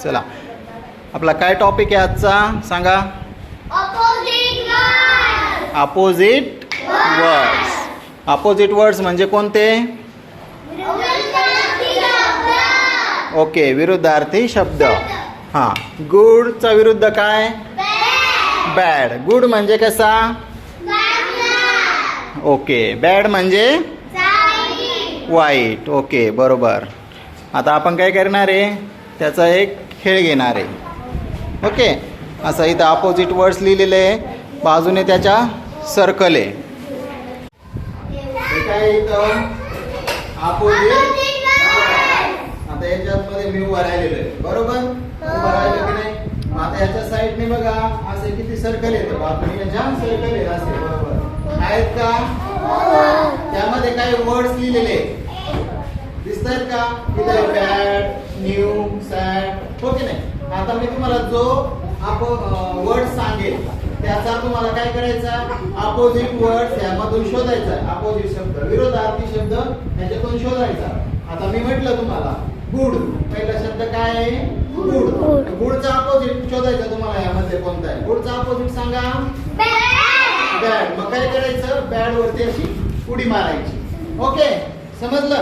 चला, आपला काय टॉपिक आहे आजचा सांगा. Opposite words. अपोजिट वर्ड्स म्हणजे कोणते? ओके, विरुद्धार्थी शब्द. हां, गुडचा विरुद्ध काय? बॅड. गुड म्हणजे कसा? ओके. बॅड म्हणजे वाईट. ओके, बरोबर. आता आपण काय करणार आहे, त्याचा एक खेळ घेणार आहे. ओके, असं इथं अपोजिट वर्ड्स लिहिलेले आहे, बाजूने त्याच्या सर्कल आहे. काय इथं अपोजिट. आता याच्यामध्ये मी उभा राहिलेलो आहे, बरोबर? उभा राहिलो की नाही? आता याच्या साईडने बघा असे किती सर्कल येतं, बाजूने जाम सर्कल आहे असे, बरोबर आहेत का? त्यामध्ये काही वर्ड्स लिहिलेले दिसत आहेत का? इथे बॅड, न्यू, सॅड, हो की नाही? आता मी तुम्हाला जो वर्ड सांगेल त्याचा तुम्हाला काय करायचा? अपोजिट वर्ड्स यामधून शोधायचा. अपोजिट शब्द, विरोधार्थी शब्द याच्यातून शोधायचा. आता मी म्हटलं तुम्हाला गुड, पहिला शब्द काय आहे? गुड. गुडचा अपोजिट शोधायचा तुम्हाला. यामध्ये कोणता आहे? गुडचा अपोजिट सांगा. बॅड. मग काय करायचं? बॅड वरती अशी उडी मारायची. ओके, समजलं?